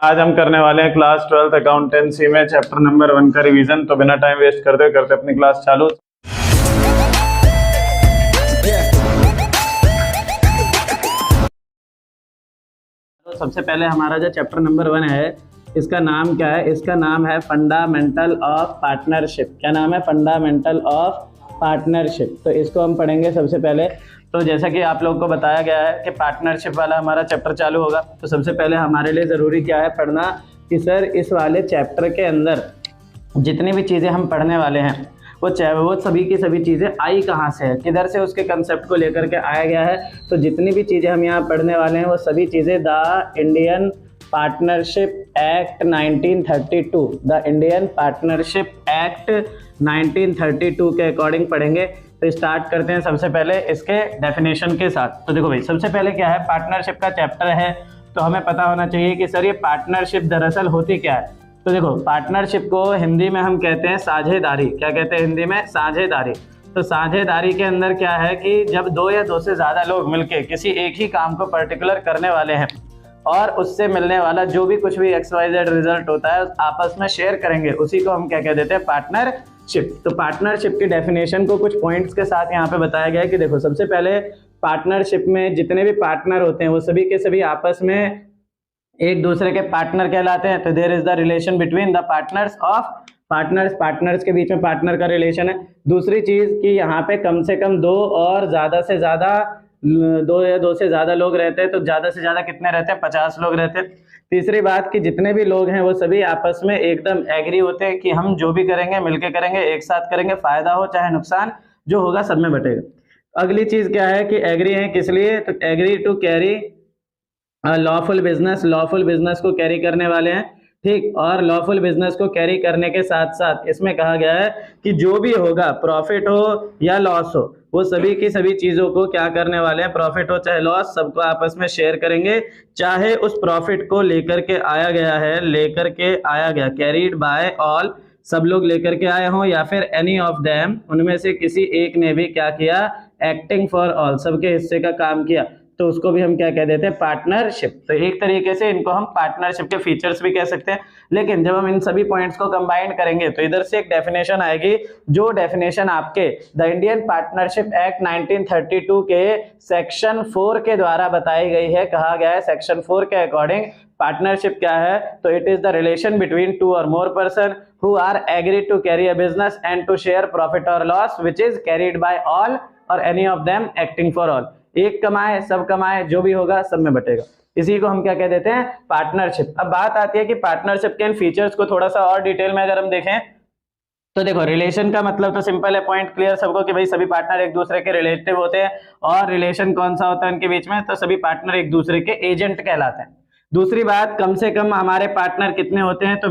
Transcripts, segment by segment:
आज हम करने वाले हैं क्लास 12th अकाउंटेंसी में चैप्टर नंबर 1 का रिवीजन। तो बिना टाइम वेस्ट करते अपनी क्लास चालू। तो सबसे पहले हमारा जो चैप्टर नंबर 1 है इसका नाम क्या है? इसका नाम है फंडामेंटल ऑफ पार्टनरशिप। क्या नाम है? Fundamental of partnership. तो इसको हम पढ़ेंगे सबसे पहले। तो जैसा कि आप लोगों को बताया गया है कि पार्टनरशिप वाला हमारा चैप्टर चालू होगा, तो सबसे पहले हमारे लिए ज़रूरी क्या है पढ़ना कि सर इस वाले चैप्टर के अंदर जितनी भी चीज़ें हम पढ़ने वाले हैं वो सभी की सभी चीज़ें आई कहाँ से है, किधर से उसके कंसेप्ट को लेकर के आया गया है। तो जितनी भी चीज़ें हम यहाँ पढ़ने वाले हैं वो सभी चीज़ें the Indian partnership act 1932, the Indian partnership act 1932 के अकॉर्डिंग पढ़ेंगे। तो स्टार्ट करते हैं सबसे पहले इसके डेफिनेशन के साथ। तो देखो भाई, सबसे पहले क्या है, पार्टनरशिप का चैप्टर है तो हमें पता होना चाहिए कि सर ये पार्टनरशिप दरअसल होती क्या है। तो देखो, पार्टनरशिप को हिंदी में हम कहते हैं साझेदारी। क्या कहते हैं हिंदी में? साझेदारी। तो साझेदारी के अंदर क्या है कि जब दो या दो से ज़्यादा लोग मिलके किसी एक ही काम को पर्टिकुलर करने वाले हैं और उससे मिलने वाला जो भी कुछ भी XYZ रिजल्ट होता है आपस में शेयर करेंगे, उसी को हम क्या कह देते हैं? पार्टनरशिप। तो पार्टनरशिप की डेफिनेशन को कुछ पॉइंट्स के साथ यहाँ पे बताया गया है कि देखो, सबसे पहले पार्टनरशिप में जितने भी पार्टनर होते हैं वो सभी के सभी आपस में एक दूसरे के पार्टनर कहलाते हैं। तो there is the relation between the partners of partners के बीच में पार्टनर का रिलेशन है। दूसरी चीज कि यहाँ पे कम से कम दो और ज्यादा से ज्यादा दो से ज्यादा लोग रहते हैं। तो ज्यादा से ज्यादा कितने रहते हैं? 50 लोग रहते हैं। तीसरी बात कि जितने भी लोग हैं वो सभी आपस में एकदम एग्री होते हैं कि हम जो भी करेंगे मिलके करेंगे, एक साथ करेंगे, फायदा हो चाहे नुकसान, जो होगा सब में बटेगा। अगली चीज क्या है कि एग्री है किस लिए? तो agree to carry lawful business को कैरी करने वाले हैं, ठीक। और लॉफुल बिजनेस को कैरी करने के साथ साथ इसमें कहा गया है कि जो भी होगा, प्रॉफिट हो या लॉस हो, वो सभी की सभी चीजों को क्या करने वाले हैं? प्रॉफिट हो चाहे लॉस, सबको आपस में शेयर करेंगे। चाहे उस प्रॉफिट को लेकर के आया गया कैरीड बाय ऑल, सब लोग लेकर के आए हों, या फिर एनी ऑफ देम, उनमें से किसी एक ने भी क्या किया? एक्टिंग फॉर ऑल, सबके हिस्से का काम किया, तो उसको भी हम क्या कह देते हैं? पार्टनरशिप। तो एक तरीके से इनको हम पार्टनरशिप के फीचर्स भी कह सकते हैं। लेकिन जब हम इन सभी पॉइंट्स को कंबाइन करेंगे तो इधर से एक डेफिनेशन आएगी, जो डेफिनेशन आपके द इंडियन पार्टनरशिप एक्ट 1932 के सेक्शन 4 के द्वारा बताई गई है। कहा गया है सेक्शन 4 के अकॉर्डिंग पार्टनरशिप क्या है? तो it is the relation between two or more person who are agreed to carry a business and to share profit or loss which is carried by all or any of them acting for all. एक कमाए सब कमाए, जो भी होगा सब में बटेगा, इसी को हम क्या कह देते हैं? पार्टनरशिप। अब बात आती है कि पार्टनरशिप के इन फीचर्स को थोड़ा सा और डिटेल में अगर हम देखें तो देखो, रिलेशन का मतलब तो सिंपल है, पॉइंट क्लियर सबको कि भाई सभी पार्टनर एक दूसरे के रिलेटिव होते हैं। और रिलेशन कौन सा होता है उनके बीच में? तो सभी पार्टनर एक दूसरे के एजेंट कहलाते हैं। दूसरी बात, कम से कम हमारे पार्टनर कितने होते हैं? तो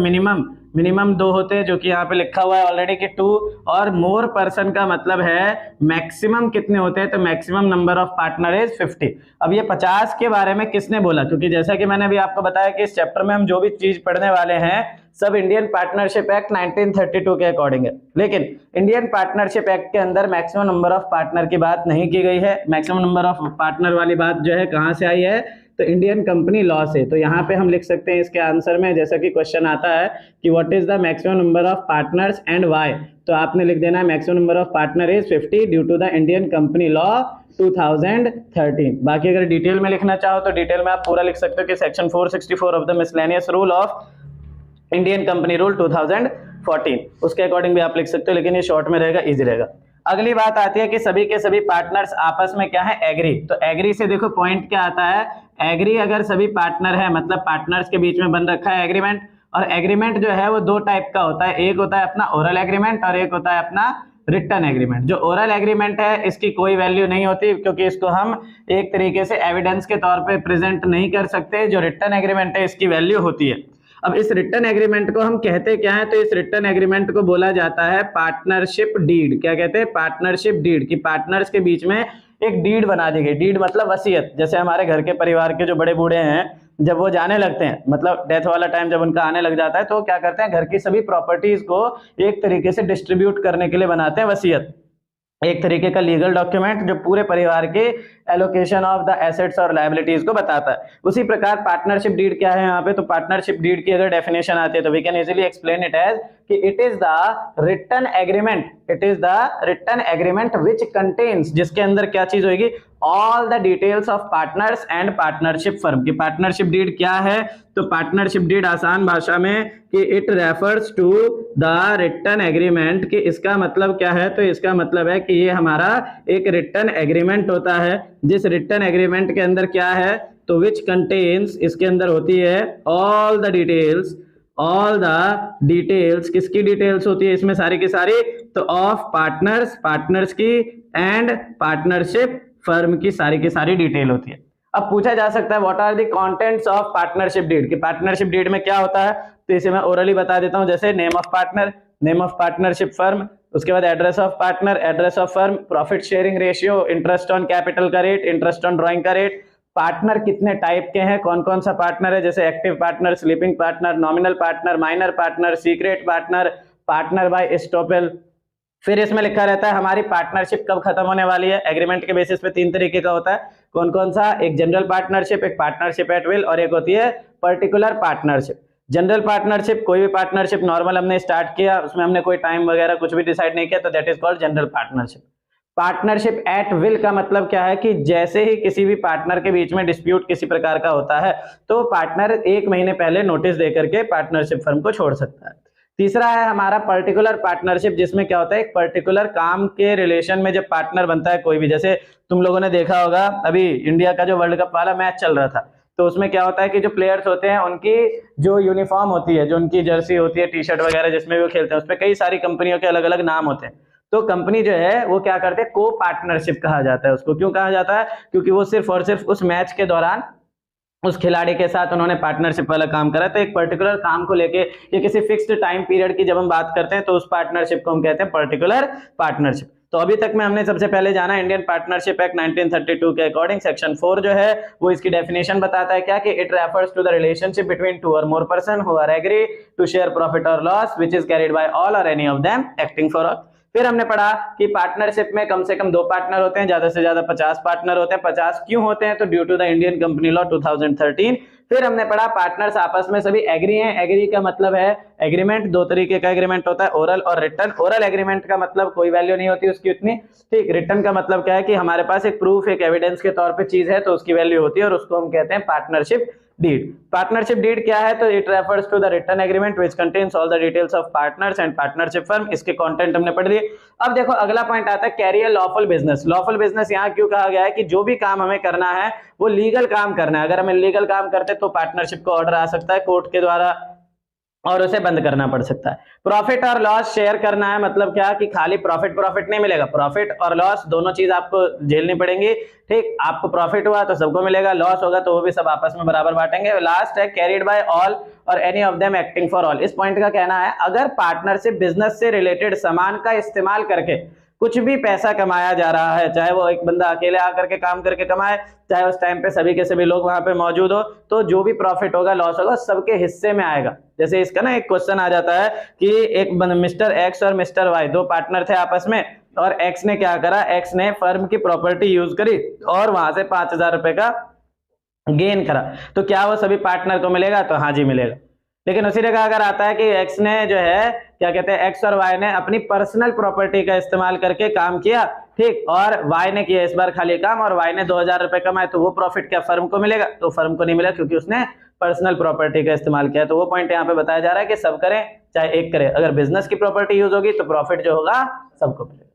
मिनिमम 2 होते हैं, जो कि यहाँ पे लिखा हुआ है ऑलरेडी कि 2। और मोर पर्सन का मतलब है मैक्सिमम कितने होते हैं? तो maximum number of partner is 50। अब ये 50 के बारे में किसने बोला? क्योंकि जैसा कि मैंने अभी आपको बताया कि इस चैप्टर में हम जो भी चीज पढ़ने वाले हैं सब इंडियन पार्टनरशिप एक्ट 1932 के अकॉर्डिंग है। लेकिन इंडियन पार्टनरशिप एक्ट के अंदर मैक्सिमम नंबर ऑफ पार्टनर की बात नहीं की गई है। मैक्सिमम नंबर ऑफ पार्टनर वाली बात जो है कहाँ से आई है? तो इंडियन कंपनी लॉ से। तो यहाँ पे हम लिख सकते हैं इसके आंसर में, जैसा कि क्वेश्चन आता है कि what is the maximum number of partners and why, तो आपने लिख देना है maximum number of partner is 50 due to the Indian company law 2013। बाकी अगर डिटेल में लिखना चाहो तो डिटेल में आप पूरा लिख सकते हो कि section 464 of the miscellaneous rule of Indian company rule 2014, उसके अकॉर्डिंग भी आप लिख सकते हो, लेकिन ये शॉर्ट में रहेगा, इजी रहेगा। अगली बात आती है कि सभी के सभी पार्टनर्स आपस में क्या है? एग्री। तो एग्री से देखो पॉइंट क्या आता है, एग्री अगर सभी पार्टनर है मतलब पार्टनर्स के बीच में बन रखा है एग्रीमेंट। और एग्रीमेंट जो है वो 2 टाइप का होता है, एक होता है अपना ओरल एग्रीमेंट और एक होता है अपना रिटन एग्रीमेंट। जो ओरल एग्रीमेंट है इसकी कोई वैल्यू नहीं होती, क्योंकि इसको हम एक तरीके से एविडेंस के तौर पे प्रेजेंट नहीं कर सकते। जो रिटन एग्रीमेंट है इसकी वैल्यू होती है। अब इस रिटन एग्रीमेंट को हम कहते क्या है? तो इस रिटन एग्रीमेंट को बोला जाता है पार्टनरशिप डीड। क्या कहते हैं? Partnership deed. कि पार्टनर्स के बीच में एक डीड बना दी गई। डीड मतलब वसीयत। जैसे हमारे घर के परिवार के जो बड़े बूढ़े हैं, जब वो जाने लगते हैं, मतलब डेथ वाला टाइम जब उनका आने लग जाता है, तो क्या करते हैं? घर की सभी प्रॉपर्टीज को एक तरीके से डिस्ट्रीब्यूट करने के लिए बनाते हैं वसीयत। एक तरीके का लीगल डॉक्यूमेंट जो पूरे परिवार के एलोकेशन ऑफ द एसेट्स और लायबिलिटीज को बताता है। उसी प्रकार पार्टनरशिप डीड क्या है यहाँ पे, तो पार्टनरशिप डीड की अगर डेफिनेशन आती है तो we can easily explain it as कि it is the written agreement, it is the written agreement which contains, जिसके अंदर क्या चीज होगी, all the details of partners and partnership firm. की पार्टनरशिप डीड क्या है, तो पार्टनरशिप डीड आसान भाषा में कि it refers to the written agreement, कि इसका मतलब क्या है, तो इसका मतलब है कि ये हमारा एक रिटन एग्रीमेंट होता है, जिस रिटन एग्रीमेंट के अंदर क्या है, तो विच कंटेन्स, इसके अंदर होती है all the details, all the details, किसकी डिटेल्स होती है इसमें सारी की सारी, तो ऑफ पार्टनर्स, पार्टनर्स की, एंड पार्टनरशिप फर्म की सारी डिटेल होती है। अब पूछा जा सकता है what are the contents of partnership deed, कि पार्टनरशिप डीड में क्या होता है, तो इसे मैं ओरली बता देता हूं, जैसे name of partner, name of partnership firm, उसके बाद address of partner, address of firm, profit sharing ratio, interest on capital का रेट, इंटरेस्ट ऑन ड्रॉइंग का रेट, पार्टनर कितने टाइप के हैं, कौन कौन सा पार्टनर है, जैसे active partner, sleeping partner, nominal partner, minor partner, secret partner, partner by estoppel. फिर इसमें लिखा रहता है हमारी पार्टनरशिप कब खत्म होने वाली है। एग्रीमेंट के बेसिस पे 3 तरीके का होता है, कौन कौन सा, एक जनरल पार्टनरशिप, एक पार्टनरशिप एट विल, और एक होती है पर्टिकुलर पार्टनरशिप। जनरल पार्टनरशिप, कोई भी पार्टनरशिप नॉर्मल हमने स्टार्ट किया, उसमें हमने कोई टाइम वगैरह कुछ भी डिसाइड नहीं किया, तो that is called general partnership. Partnership at will का मतलब क्या है कि जैसे ही किसी भी पार्टनर के बीच में डिस्प्यूट किसी प्रकार का होता है, तो पार्टनर 1 महीने पहले नोटिस दे करके पार्टनरशिप फर्म को छोड़ सकता है। तीसरा है हमारा पर्टिकुलर पार्टनरशिप, जिसमें क्या होता है, एक पर्टिकुलर काम के रिलेशन में जब पार्टनर बनता है कोई भी, जैसे तुम लोगों ने देखा होगा अभी इंडिया का जो वर्ल्ड कप वाला मैच चल रहा था, तो उसमें क्या होता है कि जो प्लेयर्स होते हैं उनकी जो यूनिफॉर्म होती है, जो उनकी जर्सी होती है, टी शर्ट वगैरह जिसमें भी वो खेलते हैं, उसमें कई सारी कंपनियों के अलग अलग नाम होते हैं। तो कंपनी जो है वो क्या करते हैं, को पार्टनरशिप कहा जाता है उसको। क्यों कहा जाता है, क्योंकि वो सिर्फ और सिर्फ उस मैच के दौरान उस खिलाड़ी के साथ उन्होंने पार्टनरशिप वाला काम करा, तो एक पर्टिकुलर काम को लेके या किसी फिक्स्ड टाइम पीरियड की जब हम बात करते हैं तो उस पार्टनरशिप को हम कहते हैं पर्टिकुलर पार्टनरशिप। तो अभी तक में हमने सबसे पहले जाना इंडियन पार्टनरशिप एक्ट 1932 के अकॉर्डिंग सेक्शन 4 जो है वो इसकी डेफिनेशन बताता है क्या, कि it refers to the relationship between 2 or more person who are agree to share profit or loss which is carried by all or any of them acting for all. फिर हमने पढ़ा कि पार्टनरशिप में कम से कम 2 पार्टनर होते हैं, ज्यादा से ज्यादा 50 पार्टनर होते हैं। 50 क्यों होते हैं, तो due to the Indian company law 2013। फिर हमने पढ़ा पार्टनर्स आपस में सभी एग्री हैं। एग्री का मतलब है एग्रीमेंट, 2 तरीके का एग्रीमेंट होता है, ओरल और रिटन। ओरल एग्रीमेंट का मतलब कोई वैल्यू नहीं होती उसकी उतनी, ठीक। रिटन का मतलब क्या है कि हमारे पास एक प्रूफ, एक एविडेंस के तौर पे चीज है तो उसकी वैल्यू होती है, और उसको हम कहते हैं पार्टनरशिप डीड। पार्टनरशिप डीड क्या है, तो it refers to the written agreement which contains all the details of partners and partnership firm. इसके कंटेंट हमने पढ़ लिए। अब देखो अगला पॉइंट आता है carry a lawful business. Lawful business यहाँ क्यों कहा गया है कि जो भी काम हमें करना है वो लीगल काम करना है। अगर हम लीगल काम करते तो पार्टनरशिप को ऑर्डर आ सकता है कोर्ट के द्वारा और उसे बंद करना पड़ सकता है। प्रॉफिट और लॉस शेयर करना है, मतलब क्या कि खाली प्रॉफिट नहीं मिलेगा, प्रॉफिट और लॉस दोनों चीज आपको झेलनी पड़ेंगी, ठीक। आपको प्रॉफिट हुआ तो सबको मिलेगा, लॉस होगा तो वो भी सब आपस में बराबर बांटेंगे। लास्ट है carried by all or any of them acting for all. इस पॉइंट का कहना है अगर पार्टनरशिप बिजनेस से रिलेटेड सामान का इस्तेमाल करके कुछ भी पैसा कमाया जा रहा है, चाहे वो एक बंदा अकेले आकर के काम करके कमाए, चाहे उस टाइम पे सभी के सभी लोग वहां पे मौजूद हो, तो जो भी प्रॉफिट होगा लॉस होगा सबके हिस्से में आएगा। जैसे इसका ना एक क्वेश्चन आ जाता है कि एक मिस्टर एक्स और मिस्टर वाई 2 पार्टनर थे आपस में, और एक्स ने क्या करा, एक्स ने फर्म की प्रॉपर्टी यूज करी और वहां से 5,000 रुपए का गेन करा, तो क्या वो सभी पार्टनर को मिलेगा, तो हाँ जी मिलेगा। लेकिन उसी जगह अगर आता है कि एक्स ने जो है क्या कहते हैं, एक्स और वाई ने अपनी पर्सनल प्रॉपर्टी का इस्तेमाल करके काम किया, ठीक, और वाई ने किया इस बार खाली काम और वाई ने 2,000 रुपए कमाए, तो वो प्रॉफिट क्या फर्म को मिलेगा, तो फर्म को नहीं मिलेगा क्योंकि उसने पर्सनल प्रॉपर्टी का इस्तेमाल किया। तो वो पॉइंट यहाँ पे बताया जा रहा है कि सब करें चाहे एक करे, अगर बिजनेस की प्रॉपर्टी यूज होगी तो प्रॉफिट जो होगा सबको मिलेगा।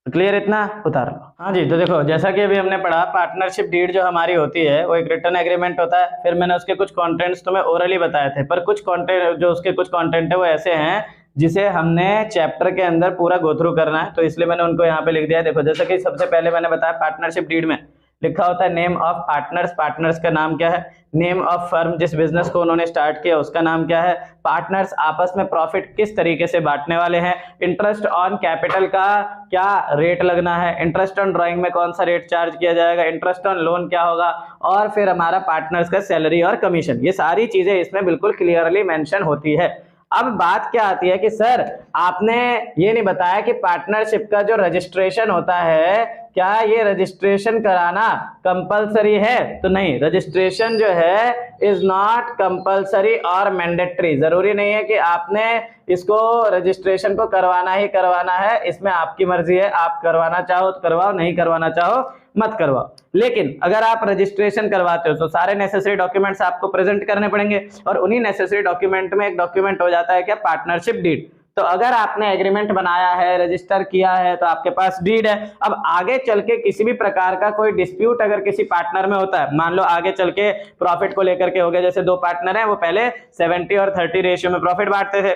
क्लियर, इतना उतार लो। हाँ जी, तो देखो जैसा कि अभी हमने पढ़ा पार्टनरशिप डीड जो हमारी होती है वो एक रिटन एग्रीमेंट होता है। फिर मैंने उसके कुछ कंटेंट्स तुम्हें ओरली बताए थे, पर कुछ कंटेंट जो उसके कुछ कंटेंट है वो ऐसे हैं जिसे हमने चैप्टर के अंदर पूरा गो थ्रू करना है, तो इसलिए मैंने उनको यहाँ पे लिख दिया है। देखो जैसा कि सबसे पहले मैंने बताया पार्टनरशिप डीड में लिखा होता है नेम ऑफ पार्टनर्स, पार्टनर्स का नाम क्या है, नेम ऑफ फर्म जिस बिजनेस को उन्होंने स्टार्ट किया उसका नाम क्या है, पार्टनर्स आपस में प्रॉफिट किस तरीके से बांटने वाले हैं, इंटरेस्ट ऑन कैपिटल का क्या रेट लगना है, इंटरेस्ट ऑन ड्राइंग में कौन सा रेट चार्ज किया जाएगा, इंटरेस्ट ऑन लोन क्या होगा, और फिर हमारा पार्टनर्स का सैलरी और कमीशन। ये सारी चीजें इसमें बिल्कुल क्लियरली मेंशन होती है। अब बात क्या आती है कि सर आपने ये नहीं बताया कि पार्टनरशिप का जो रजिस्ट्रेशन होता है, क्या ये रजिस्ट्रेशन कराना कंपलसरी है? तो नहीं, रजिस्ट्रेशन जो है इज नॉट कंपलसरी और मैंडेटरी। जरूरी नहीं है कि आपने इसको रजिस्ट्रेशन को करवाना ही करवाना है, इसमें आपकी मर्जी है, आप करवाना चाहो तो करवाओ, नहीं करवाना चाहो मत करवाओ। लेकिन अगर आप रजिस्ट्रेशन करवाते हो तो सारे नेसेसरी डॉक्यूमेंट्स आपको प्रेजेंट करने पड़ेंगे, और उन्हीं नेसेसरी डॉक्यूमेंट में एक डॉक्यूमेंट हो जाता है क्या, पार्टनरशिप डीड। तो अगर आपने एग्रीमेंट बनाया है, रजिस्टर किया है, तो आपके पास डीड है। अब आगे चल के किसी भी प्रकार का कोई डिस्प्यूट अगर किसी पार्टनर में होता है, मान लो आगे चल के प्रॉफिट को लेकर के हो गया, जैसे दो पार्टनर हैं, वो पहले 70 और 30 रेशियो में प्रॉफिट बांटते थे,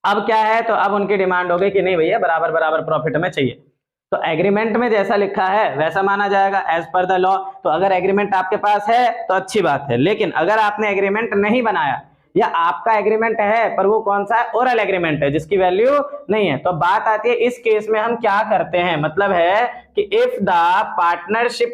अब क्या है, तो अब उनकी डिमांड हो गई कि नहीं भैया बराबर बराबर प्रॉफिट हमें चाहिए। तो एग्रीमेंट में जैसा लिखा है वैसा माना जाएगा एज पर द लॉ। तो अगर एग्रीमेंट आपके पास है तो अच्छी बात है, लेकिन अगर आपने एग्रीमेंट नहीं बनाया, या आपका एग्रीमेंट है पर वो कौन सा है, ओरल एग्रीमेंट है जिसकी वैल्यू नहीं है, तो बात आती है इस केस में हम क्या करते हैं। मतलब है कि if the partnership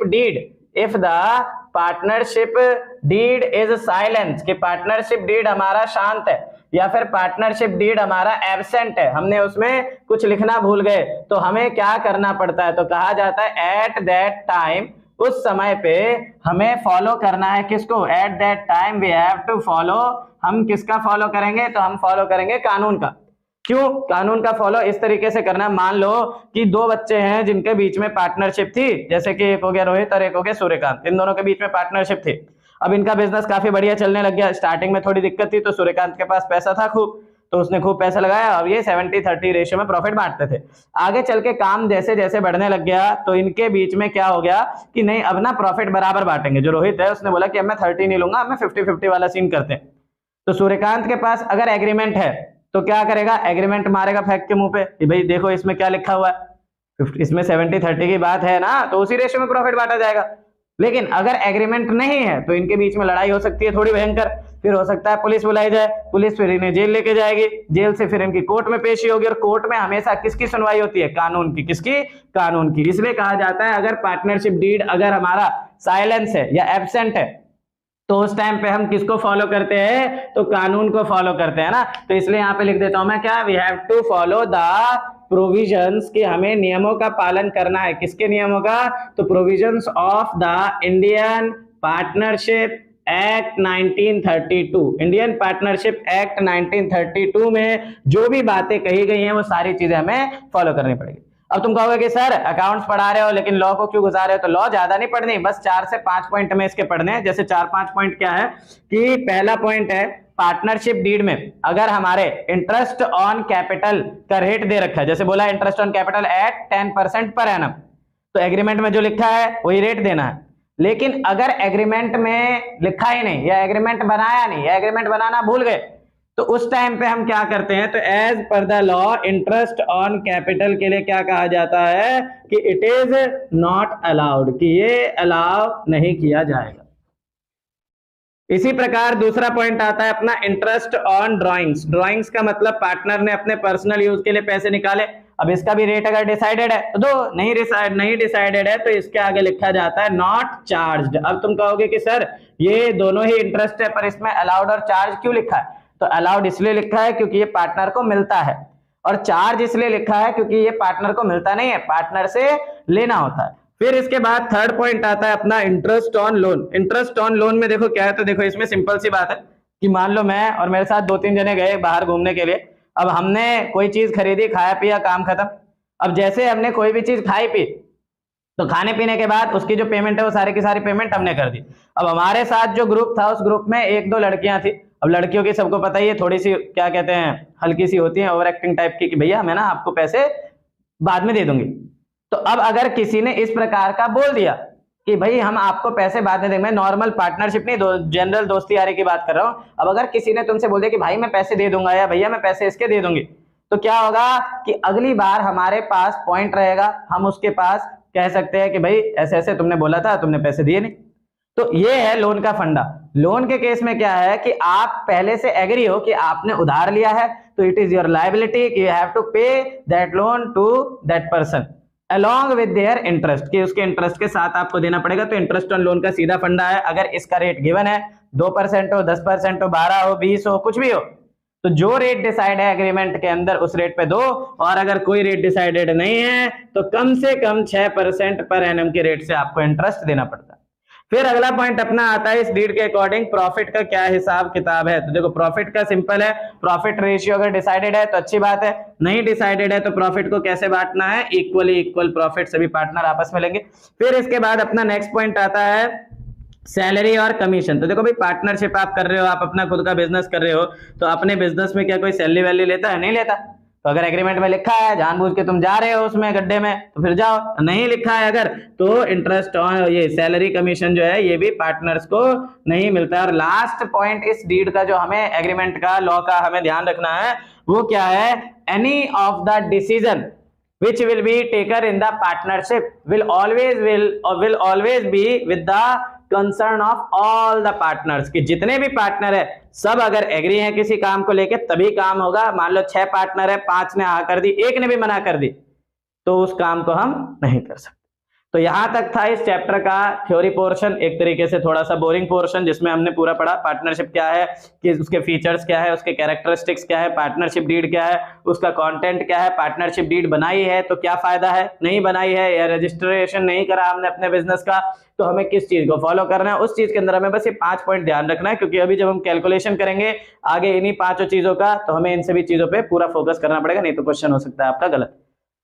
deed is silence, कि पार्टनरशिप डीड हमारा शांत है, या फिर पार्टनरशिप डीड हमारा एब्सेंट है, हमने उसमें कुछ लिखना भूल गए, तो हमें क्या करना पड़ता है, तो कहा जाता है एट दैट टाइम, उस समय पे हमें फॉलो करना है किसको, at that time we have to follow. हम किसका फॉलो करेंगे, तो हम फॉलो करेंगे कानून का। क्यों कानून का फॉलो इस तरीके से करना है, मान लो कि दो बच्चे हैं जिनके बीच में पार्टनरशिप थी, जैसे कि एक हो गया रोहित और एक हो गया सूर्यकांत, इन दोनों के बीच में पार्टनरशिप थी। अब इनका बिजनेस काफी बढ़िया चलने लग गया, स्टार्टिंग में थोड़ी दिक्कत थी, तो सूर्यकांत के पास पैसा था खूब, तो उसने खूब पैसा लगाया, अब ये 70-30 रेशियो में प्रॉफिट बांटते थे। आगे चल के काम जैसे जैसे बढ़ने लग गया, तो इनके बीच में क्या हो गया कि नहीं अब ना प्रॉफिट बराबर बांटेंगे। जो रोहित है उसने बोला कि अब मैं 30 नहीं लूंगा, अब मैं 50-50 वाला सीन करते हैं। तो सूर्यकांत के पास अगर एग्रीमेंट है तो क्या करेगा, एग्रीमेंट मारेगा फेंक के मुंह पे कि भाई देखो इसमें क्या लिखा हुआ है, इसमें 70-30 की बात है ना, तो उसी रेशियो में प्रॉफिट बांटा जाएगा। लेकिन अगर एग्रीमेंट नहीं है तो इनके बीच में लड़ाई हो सकती है थोड़ी भयंकर, फिर हो सकता है पुलिस बुलाई जाए, पुलिस फिर इन्हें जेल लेके जाएगी, जेल से फिर इनकी कोर्ट में पेशी होगी, और कोर्ट में हमेशा किसकी सुनवाई होती है, कानून की। किसकी, कानून की। इसलिए कहा जाता है अगर पार्टनरशिप डीड अगर हमारा साइलेंस है या एब्सेंट है, तो उस टाइम पे हम किसको फॉलो करते हैं, तो कानून को फॉलो करते हैं ना। तो इसलिए यहाँ पे लिख देता हूं मैं क्या, we have to follow the provisions, कि हमें नियमों का पालन करना है। किसके नियमों का, तो provisions of the Indian partnership act 1932। Indian partnership act 1932 में जो भी बातें कही गई हैं वो सारी चीजें हमें फॉलो करनी पड़ेगी। अब तुम कहोगे कि सर अकाउंट्स पढ़ा रहे हो लेकिन लॉ को क्यों घुसा रहे हो, तो लॉ ज्यादा नहीं पढ़नी, बस 4 से 5 पॉइंट में इसके पढ़ने हैं। जैसे 4-5 पॉइंट क्या है कि पहला पॉइंट है पार्टनरशिप डीड में अगर हमारे इंटरेस्ट ऑन कैपिटल का रेट दे रखा है, जैसे बोला interest on capital eight 10% per annum, तो एग्रीमेंट में जो लिखा है वही रेट देना है। लेकिन अगर एग्रीमेंट में लिखा ही नहीं, या एग्रीमेंट बनाया नहीं, या एग्रीमेंट बनाना भूल गए, तो उस टाइम पे हम क्या करते हैं, तो as per the law interest on capital के लिए क्या कहा जाता है कि इट इज नॉट अलाउड, कि ये अलाउ नहीं किया जाएगा। इसी प्रकार दूसरा पॉइंट आता है अपना इंटरेस्ट ऑन ड्राइंग्स। ड्राइंग्स का मतलब पार्टनर ने अपने पर्सनल यूज के लिए पैसे निकाले, अब इसका भी रेट अगर डिसाइडेड है तो दो, नहीं डिसाइडेड है तो इसके आगे लिखा जाता है नॉट चार्ज्ड। अब तुम कहोगे कि सर ये दोनों ही इंटरेस्ट है पर इसमें अलाउड और चार्ज क्यों लिखा है, तो अलाउड इसलिए लिखा है क्योंकि ये पार्टनर को मिलता है, और चार्ज इसलिए लिखा है क्योंकि ये पार्टनर को मिलता नहीं है, पार्टनर से लेना होता है। फिर इसके बाद थर्ड पॉइंट आता है अपना interest on loan. Interest on loan में देखो क्या है, तो देखो इसमें सिंपल सी बात है कि मान लो मैं और मेरे साथ 2-3 जने गए बाहर घूमने के लिए, अब हमने कोई चीज खरीदी, खाया पिया, काम खत्म। अब जैसे हमने कोई भी चीज खाई पी, तो खाने पीने के बाद उसकी जो पेमेंट है वो सारी की सारी पेमेंट हमने कर दी। अब हमारे साथ जो ग्रुप था उस ग्रुप में 1-2 लड़कियां थी। अब लड़कियों की सबको पता ही है, थोड़ी सी क्या कहते हैं हल्की सी होती है, ओवर एक्टिंग टाइप की, कि भैया मैं ना आपको पैसे बाद में दे दूंगी। तो अब अगर किसी ने इस प्रकार का बोल दिया कि भाई हम आपको पैसे बाद में देंगे, मैं नॉर्मल पार्टनरशिप नहीं, जनरल दोस्ती यारी की बात कर रहा हूं। अब अगर किसी ने तुमसे बोल दिया कि भाई मैं पैसे दे दूंगा, या भैया मैं पैसे इसके दे दूंगी, तो क्या होगा कि अगली बार हमारे पास पॉइंट रहेगा, हम उसके पास कह सकते हैं कि भाई ऐसे ऐसे तुमने बोला था, तुमने पैसे दिए नहीं। तो ये है लोन का फंडा। लोन के केस में क्या है कि आप पहले से एग्री हो कि आपने उधार लिया है, तो it is your liability, you have to pay that loan to that person along with their interest, कि उसके इंटरेस्ट के साथ आपको देना पड़ेगा। तो इंटरेस्ट ऑन लोन का सीधा फंडा है, अगर इसका रेट गिवन है 2% हो, 10% हो, 12 हो, 20 हो, कुछ भी हो, तो जो रेट डिसाइड है एग्रीमेंट के अंदर उस रेट पे दो, और अगर कोई रेट डिसाइडेड नहीं है तो कम से कम 6% पर एनम के रेट से आपको इंटरेस्ट देना पड़ता है। फिर अगला पॉइंट अपना आता है इस डीड के अकॉर्डिंग प्रॉफिट का क्या हिसाब किताब है। तो देखो प्रॉफिट का सिंपल है, प्रॉफिट रेशियो अगर डिसाइडेड है तो अच्छी बात है, नहीं डिसाइडेड है तो प्रॉफिट को कैसे बांटना है, इक्वली इक्वल प्रॉफिट सभी पार्टनर आपस में लेंगे। फिर इसके बाद अपना नेक्स्ट पॉइंट आता है सैलरी और कमीशन। तो देखो भाई पार्टनरशिप आप कर रहे हो, आप अपना खुद का बिजनेस कर रहे हो, तो अपने बिजनेस में क्या कोई सैलरी वैल्यू लेता है? नहीं लेता। तो अगर एग्रीमेंट में लिखा है, जानबूझ के तुम जा रहे हो उसमें गड्ढे में, तो फिर जाओ, नहीं लिखा है अगर तो इंटरेस्ट और ये सैलरी कमीशन जो है ये भी पार्टनर्स को नहीं मिलता है। और लास्ट पॉइंट इस डीड का जो हमें एग्रीमेंट का लॉ का हमें ध्यान रखना है वो क्या है, any of the decision which will be taken in the partnership will always be with the concern of all the partners, कि जितने भी पार्टनर है सब अगर एग्री हैं किसी काम को लेके तभी काम होगा। मान लो 6 पार्टनर है, 5 ने हाँ कर दी, एक ने भी मना कर दी, तो उस काम को हम नहीं कर सकते। तो यहां तक था इस चैप्टर का थ्योरी पोर्शन, एक तरीके से थोड़ा सा बोरिंग पोर्शन जिसमें हमने पूरा पढ़ा पार्टनरशिप क्या है, कि उसके फीचर्स क्या है, उसके कैरेक्टरिस्टिक्स क्या है, पार्टनरशिप डीड क्या है, उसका कंटेंट क्या है, पार्टनरशिप डीड बनाई है तो क्या फायदा है, नहीं बनाई है या रजिस्ट्रेशन नहीं करा हमने अपने बिजनेस का तो हमें किस चीज को फॉलो करना है, उस चीज के अंदर हमें बस ये 5 पॉइंट ध्यान रखना है। क्योंकि अभी जब हम कैलकुलेशन करेंगे आगे इन्हीं 5 चीजों का, तो हमें इन सभी चीजों पे पूरा फोकस करना पड़ेगा, नहीं तो क्वेश्चन हो सकता है आपका गलत।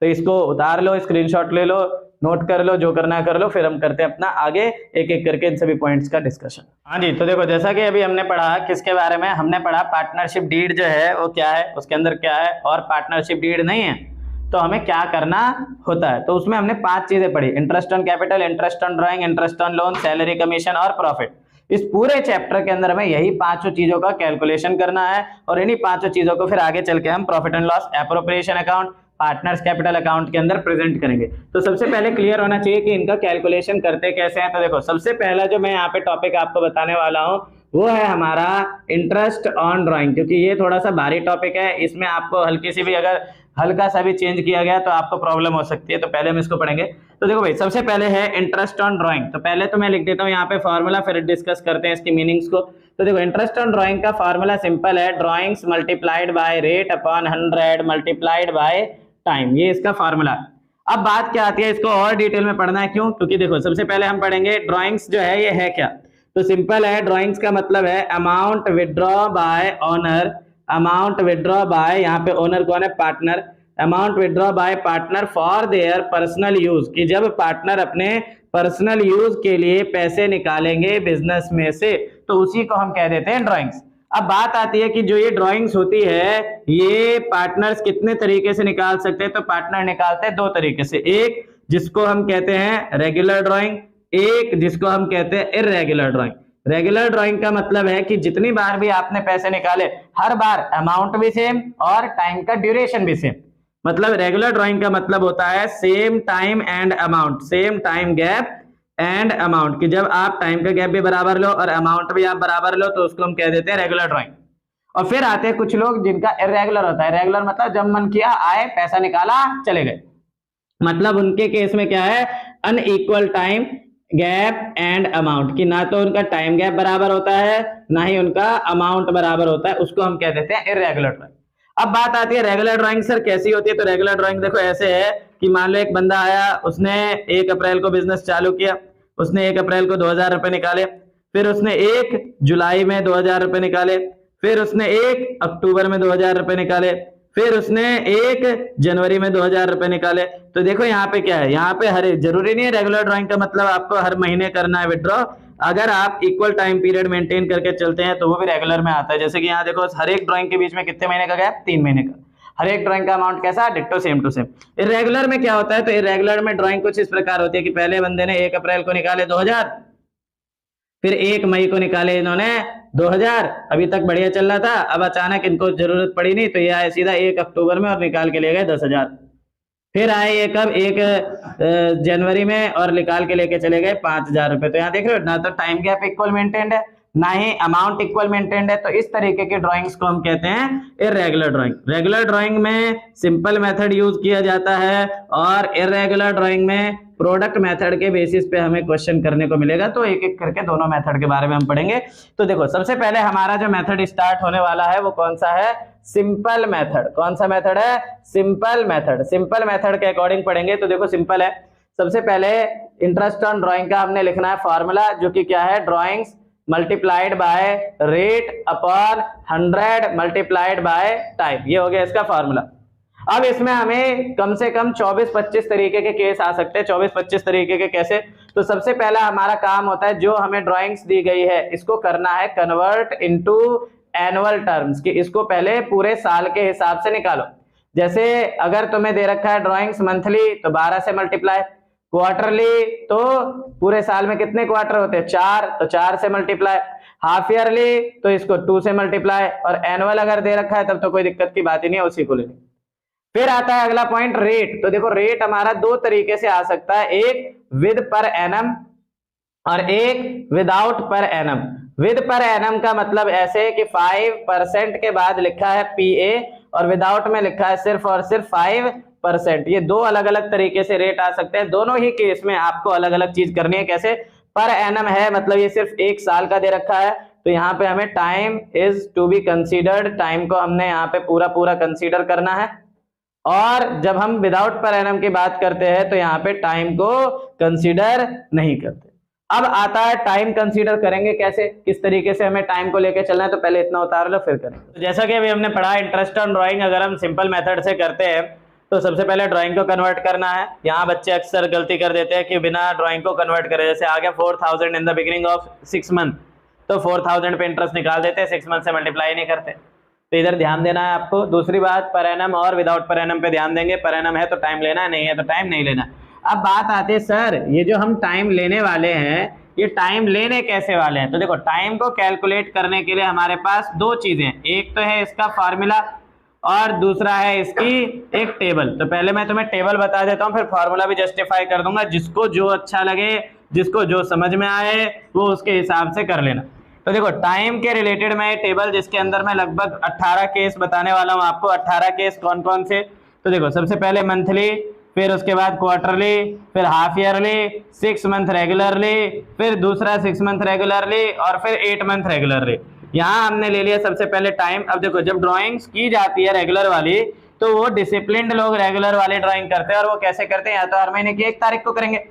तो इसको उतार लो, स्क्रीनशॉट ले लो, नोट कर लो, जो करना है कर लो, फिर हम करते हैं अपना आगे एक एक करके इन सभी पॉइंट्स का डिस्कशन। हाँ जी, तो देखो जैसा कि अभी हमने पढ़ा किसके बारे में, हमने पढ़ा पार्टनरशिप डीड जो है वो क्या है, उसके अंदर क्या है, और पार्टनरशिप डीड नहीं है तो हमें क्या करना होता है। तो उसमें हमने 5 चीजें पढ़ी, interest on capital, interest on drawing, interest on loan, salary commission और प्रॉफिट। इस पूरे चैप्टर के अंदर हमें यही 5 चीजों का कैलकुलेशन करना है, और इन्हीं 5 चीजों को फिर आगे चल के हम profit and loss, appropriation account, partners capital account के अंदर प्रेजेंट करेंगे। तो सबसे पहले क्लियर होना चाहिए कि इनका कैलकुलेशन करते कैसे हैं। तो देखो सबसे पहला जो मैं यहाँ पे टॉपिक आपको बताने वाला हूँ वो है हमारा इंटरेस्ट ऑन ड्राइंग, क्योंकि ये थोड़ा सा भारी टॉपिक है, इसमें आपको हल्की सी भी अगर हल्का सा भी चेंज किया गया तो आपको प्रॉब्लम हो सकती है। तो पहले हम इसको पढ़ेंगे। तो देखो भाई सबसे पहले है इंटरेस्ट ऑन ड्राइंग। तो पहले तो मैं लिख देता हूँ यहाँ पे फॉर्मूला, फिर डिस्कस करते हैं इसकी मीनिंग्स को। तो देखो इंटरेस्ट ऑन ड्राइंग का फॉर्मूला सिंपल है, drawings multiplied by rate upon 100 multiplied by time, ये इसका फॉर्मूला। अब बात क्या आती है, इसको और डिटेल में पढ़ना है, क्यों? क्योंकि देखो सबसे पहले हम पढ़ेंगे ड्राइंग्स जो है ये है क्या। तो सिंपल है, ड्राइंग्स का मतलब है amount withdraw by owner, amount withdraw by, यहाँ पे ओनर कौन है, partner, amount withdraw by partner for their personal use, कि जब पार्टनर अपने पर्सनल यूज के लिए पैसे निकालेंगे बिजनेस में से तो उसी को हम कह देते हैं ड्राइंग्स। अब बात आती है कि जो ये ड्राइंग्स होती है ये पार्टनर्स कितने तरीके से निकाल सकते हैं। तो पार्टनर निकालते हैं 2 तरीके से, एक जिसको हम कहते हैं रेगुलर ड्राइंग, एक जिसको हम कहते हैं इर्रेगुलर ड्राइंग। रेगुलर ड्राइंग का मतलब है कि जितनी बार भी आपने पैसे निकाले हर बार अमाउंट भी सेम और टाइम का ड्यूरेशन भी सेम। मतलब रेगुलर ड्राइंग का मतलब होता है same time and amount, same time gap and amount, कि जब आप टाइम का गैप भी बराबर लो और अमाउंट भी आप बराबर लो तो उसको हम कह देते हैं रेगुलर ड्राइंग। और फिर आते हैं कुछ लोग जिनका इर्रेगुलर होता है। रेगुलर मतलब जब मन किया आए, पैसा निकाला, चले गए। मतलब उनके केस में क्या है, unequal time gap and amount, कि ना तो उनका टाइम गैप बराबर होता है ना ही उनका अमाउंट बराबर होता है, उसको हम कह देते हैं इर्रेगुलर ड्राइंग। अब बात आती है रेगुलर ड्राइंग सर कैसी होती है। तो रेगुलर ड्राइंग देखो ऐसे है कि मान लो एक बंदा आया, उसने 1 अप्रैल को बिजनेस चालू किया, उसने 1 अप्रैल को 2000 रुपए निकाले, फिर उसने 1 जुलाई में 2000 रुपए निकाले, फिर उसने 1 अक्टूबर में 2000 रुपए निकाले, फिर उसने 1 जनवरी में 2000 रुपए निकाले। तो देखो यहाँ पे क्या है, यहाँ पे हर जरूरी नहीं है रेगुलर ड्राइंग का मतलब आपको हर महीने करना है विड्रॉ। अगर आप इक्वल टाइम पीरियड मेंटेन करके चलते हैं तो वो भी रेगुलर में आता है। जैसे कि यहाँ देखो हर एक ड्राइंग के बीच में कितने महीने का गैप, 3 महीने का। हर एक ड्राइंग का अमाउंट कैसा, ditto same to same. Irregular में क्या होता है, तो इर्रेगुलर में ड्राइंग कुछ इस प्रकार होती है कि पहले बंदे ने 1 अप्रैल को निकाले 2000, फिर 1 मई को निकाले इन्होंने 2000, अभी तक बढ़िया चल रहा था, अब अचानक इनको जरूरत पड़ी नहीं तो ये आए सीधा 1 अक्टूबर में और निकाल के ले गए 10,000। फिर आए ये कब, 1 जनवरी में और निकाल के लेके चले गए 5,000 रुपए। तो यहाँ देख रहे हो ना, तो टाइम गैप इक्वल मेंटेन्ड है, ना ही अमाउंट इक्वल मेंटेन्ड है, तो इस तरीके की ड्राइंग्स को हम कहते हैं इर्रेगुलर ड्राइंग। रेगुलर ड्राइंग में सिंपल मेथड यूज किया जाता है और इर्रेगुलर ड्राइंग में प्रोडक्ट मेथड के बेसिस पे हमें क्वेश्चन करने को मिलेगा। तो एक एक करके दोनों मेथड के बारे में हम पढ़ेंगे। तो देखो सबसे पहले हमारा जो मेथड स्टार्ट होने वाला है वो कौन सा है, सिंपल मेथड। कौन सा मेथड है, सिंपल मेथड। सिंपल मेथड के अकॉर्डिंग पढ़ेंगे। तो देखो सिंपल है, सबसे पहले इंटरेस्ट ऑन ड्राइंग का हमने लिखना है फॉर्मूला, जो कि क्या है, drawings multiplied by rate upon 100 multiplied by time. ये हो गया इसका फॉर्मूला। अब इसमें हमें कम से कम 24-25 तरीके के केस आ सकते हैं। 24-25 तरीके के कैसे, तो सबसे पहला हमारा काम होता है, जो हमें ड्राइंग्स दी गई है इसको करना है कन्वर्ट इनटू एनुअल टर्म्स, कि इसको पहले पूरे साल के हिसाब से निकालो। जैसे अगर तुम्हें दे रखा है ड्राइंग्स मंथली तो 12 से मल्टीप्लाई, क्वार्टरली तो पूरे साल में कितने क्वार्टर होते हैं, 4, तो 4 से मल्टीप्लाई, हाफ ईयरली तो इसको 2 से मल्टीप्लाई, और एनुअल अगर दे रखा है तब तो कोई दिक्कत की बात ही नहीं है, उसी को लेंगे। फिर आता है अगला पॉइंट रेट। तो देखो रेट हमारा दो तरीके से आ सकता है, एक विद पर एनम और एक without per annum. With per annum का मतलब ऐसे कि 5% के बाद लिखा है पीए और विदाउट में लिखा है सिर्फ और सिर्फ 5%। ये दो अलग अलग तरीके से रेट आ सकते हैं। दोनों ही केस में आपको अलग अलग चीज करनी है। कैसे, पर एनम है मतलब ये सिर्फ एक साल का दे रखा है, तो यहाँ पे हमें time is to be considered, time को हमने यहाँ पे पूरा पूरा कंसीडर करना है। और जब हम विदाउट पर एनम की बात करते हैं तो यहाँ पे टाइम को कंसीडर नहीं करते। अब आता है टाइम कंसीडर करेंगे कैसे, किस तरीके से हमें टाइम को लेके चलना है। तो पहले इतना उतार लो फिर करें। तो जैसा कि अभी हमने पढ़ा इंटरेस्ट ऑन ड्राइंग अगर हम सिंपल मेथड से करते हैं तो सबसे पहले ड्राइंग को कन्वर्ट करना है। यहाँ बच्चे अक्सर गलती कर देते हैं कि बिना ड्राइंग को कन्वर्ट करे, जैसे आ गया 4000 इन द बिगिनिंग ऑफ 6 मंथ, तो 4000 पे इंटरेस्ट निकाल देते हैं, 6 मंथ से मल्टीप्लाई नहीं करते। तो इधर ध्यान देना है आपको। दूसरी बात, पर एनम और विदाउट पर एनम पे ध्यान देंगे। पर एनम है तो टाइम लेना है, नहीं है तो टाइम नहीं लेना। अब बात आती है सर ये जो हम टाइम लेने वाले हैं ये टाइम लेने कैसे वाले हैं। तो देखो टाइम को कैलकुलेट करने के लिए हमारे पास दो चीजें, एक तो है इसका फॉर्मूला और दूसरा है इसकी एक टेबल। तो पहले मैं तुम्हें टेबल बता देता हूँ, फिर फॉर्मूला भी जस्टिफाई कर दूंगा। जिसको जो अच्छा लगे, जिसको जो समझ में आए वो उसके हिसाब से कर लेना। तो देखो टाइम के रिलेटेड मैं टेबल जिसके अंदर मैं लगभग 18 केस बताने वाला हूँ आपको। 18 केस कौन कौन से, तो देखो सबसे पहले मंथली, फिर उसके बाद क्वार्टरली, फिर हाफ ईयरली, 6 मंथ रेगुलरली, फिर दूसरा 6 मंथ रेगुलरली और फिर 8 मंथ रेगुलरली। यहाँ हमने ले लिया सबसे पहले टाइम। अब देखो जब ड्राइंग्स की जाती है रेगुलर वाली तो वो डिसिप्लिन्ड लोग रेगुलर वाली ड्राइंग करते हैं। और वो कैसे करते हैं, या तो हर महीने की 1 तारीख को करेंगे,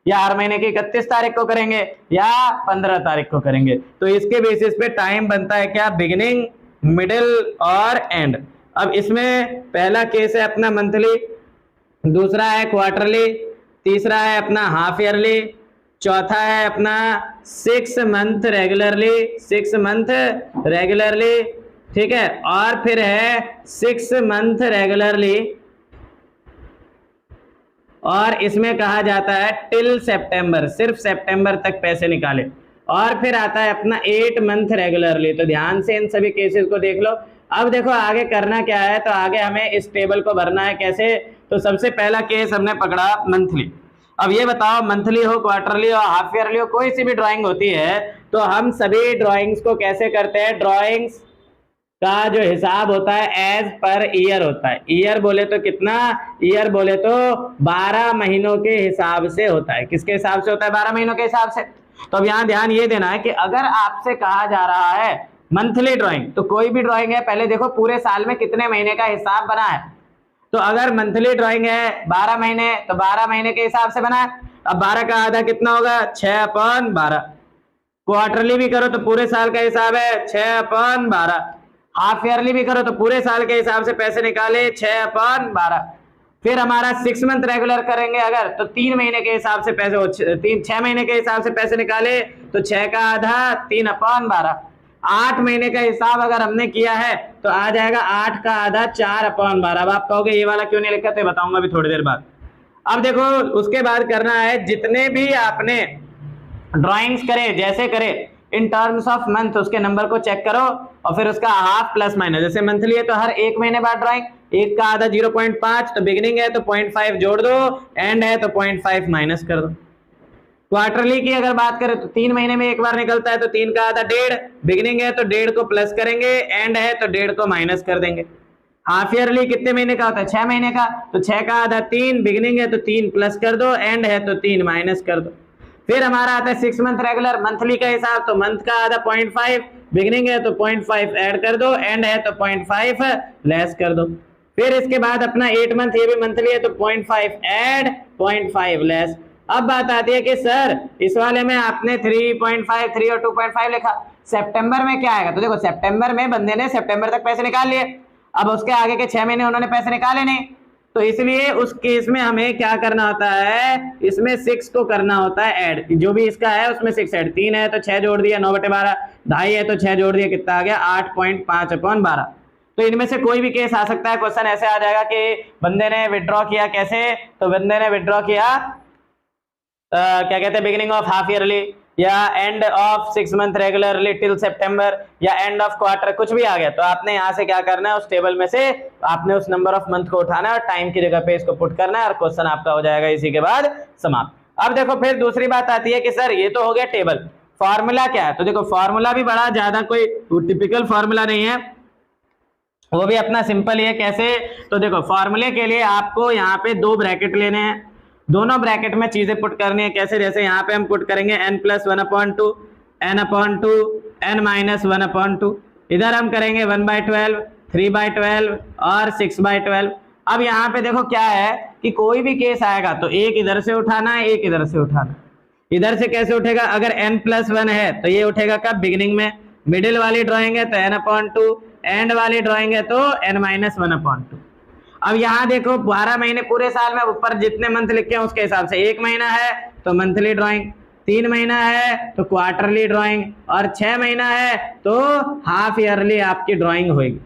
या हर महीने की 31 तारीख को करेंगे, या 15 तारीख को करेंगे। तो इसके बेसिस पे टाइम बनता है क्या, बिगिनिंग, मिडिल और एंड। अब इसमें पहला केस है अपना मंथली, दूसरा है क्वार्टरली, तीसरा है अपना हाफ ईयरली, चौथा है अपना 6 मंथ रेगुलरली, 6 मंथ रेगुलरली, ठीक है, और फिर है 6 मंथ रेगुलरली, और इसमें कहा जाता है टिल सितंबर, सिर्फ सितंबर तक पैसे निकाले। और फिर आता है अपना 8 मंथ रेगुलरली। तो ध्यान से इन सभी केसेस को देख लो। अब देखो आगे करना क्या है, तो आगे हमें इस टेबल को भरना है। कैसे, तो सबसे पहला केस हमने पकड़ा मंथली। अब ये बताओ मंथली हो, क्वार्टरली हो, हाफ ईयरली हो, कोई सी भी ड्राइंग होती है तो हम सभी ड्राइंग्स को कैसे करते हैं, ड्राइंग्स का जो हिसाब होता है एज पर ईयर होता है। ईयर बोले तो कितना, ईयर बोले तो 12 महीनों के हिसाब से होता है। किसके हिसाब से होता है, 12 महीनों के हिसाब से। तो अब यहाँ ध्यान ये देना है कि अगर आपसे कहा जा रहा है मंथली ड्राइंग, तो कोई भी ड्राइंग है पहले देखो पूरे साल में कितने महीने का हिसाब बना है। तो अगर मंथली ड्राइंग है 12 महीने तो 12 महीने के हिसाब से बना है। अब 12 का आधा कितना होगा, 6/12। क्वार्टरली भी करो तो पूरे साल का हिसाब है 6/12। हाफ ईयरली भी करो तो पूरे साल के हिसाब से पैसे निकाले 6/12। फिर हमारा 6 मंथ रेगुलर करेंगे अगर, तो 3 महीने के हिसाब से पैसे, 6 महीने के हिसाब से पैसे निकाले तो 6 का आधा 3/12। 8 महीने का हिसाब अगर हमने किया है तो आ जाएगा 8 का आधा 4/12। अब आप कहोगे ये वाला क्यों नहीं लिखा, तो बताऊंगा अभी थोड़ी देर बाद। अब देखो उसके बाद करना है, जितने भी आपने ड्राइंग्स करे जैसे करे इन टर्म्स ऑफ मंथ, उसके नंबर को चेक करो और फिर उसका हाफ प्लस माइनस। जैसे मंथली है तो हर 1 महीने बाद ड्राइंग, 1 का आधा 0.5, तो बिगिनिंग है तो 0.5 जोड़ दो, एंड है तो 0.5 माइनस कर दो। क्वार्टरली की अगर बात करें तो 3 महीने में एक बार निकलता है, तो 3 का आधा 1.5, बिगिनिंग है तो 1.5 को प्लस करेंगे, एंड है तो 1.5 को माइनस कर देंगे। हाफ ईयरली कितने महीने का होता है? 6 महीने का, तो 6 का आधा 3, बिगिनिंग है तो 3 प्लस कर दो, एंड है तो 3 माइनस कर दो। फिर हमारा आता है 6 मंथ रेगुलर, मंथली का हिसाब, तो मंथ का आधा 0.5, बिगिनिंग है तो 0.5 ऐड कर दो, एंड है तो 0.5 लेस कर दो। फिर इसके बाद अपना 8 मंथ, ये भी मंथली है तो 0.5 ऐड 0.5 लेस। अब बात आती है कि सर इस वाले में आपने 3.5, 3 और 2.5 लिखा, सितंबर में क्या आएगा? तो देखो सितंबर में बंदे ने सितंबर तक पैसे निकाल लिए, अब उसके आगे के 6 महीने उन्होंने पैसे निकाले नहीं, तो इसलिए उस केस में हमें क्या करना होता है, इसमें 6 को करना होता है ऐड, जो भी इसका है उसमें 6 ऐड। 3 है तो 6 जोड़ दिया 9/12, 2.5 है तो 6 जोड़ दिया, कितना आ गया 8.5/12। तो इनमें से कोई भी केस आ सकता है। क्वेश्चन ऐसे आ जाएगा कि बंदे ने विड्रॉ किया, कैसे? तो बंदे ने विड्रॉ किया क्या कहते हैं, बिगिनिंग ऑफ हाफ ईयरली, या end of 6 month regularly till September, या एंड ऑफ क्वार्टर, कुछ भी आ गया। तो आपने यहाँ से क्या करना है, उस टेबल में से आपने उस नंबर ऑफ मंथ को उठाना है और टाइम की जगह पे इसको पुट करना है, और क्वेश्चन आपका हो जाएगा इसी के बाद समाप्त। अब देखो फिर दूसरी बात आती है कि सर ये तो हो गया टेबल, फॉर्मूला क्या है? तो देखो फॉर्मूला भी बड़ा ज्यादा कोई टिपिकल फॉर्मूला नहीं है, वो भी अपना सिंपल ही है। कैसे? तो देखो फॉर्मूले के लिए आपको यहाँ पे 2 ब्रैकेट लेने हैं, दोनों ब्रैकेट में चीजें पुट करनी है। कैसे? जैसे यहाँ पे हम पुट करेंगे n+1/2, n/2, n-1/2, इधर हम करेंगे 1/12, 3/12 और 6/12। अब यहाँ पे देखो क्या है कि कोई भी केस आएगा तो एक इधर से उठाना है, एक इधर से उठाना। इधर से कैसे उठेगा? अगर n+1 है तो ये उठेगा कब? बिगिनिंग में। मिडिल वाली ड्राइंग है तो n/2, एंड वाली ड्राइंग है तो n-1/2। अब यहाँ देखो 12 महीने पूरे साल में, ऊपर जितने मंथ लिखे हैं उसके हिसाब से, 1 महीना है तो मंथली ड्राइंग, 3 महीना है तो क्वार्टरली ड्राइंग, और 6 महीना है तो हाफ ईयरली आपकी ड्राइंग होगी।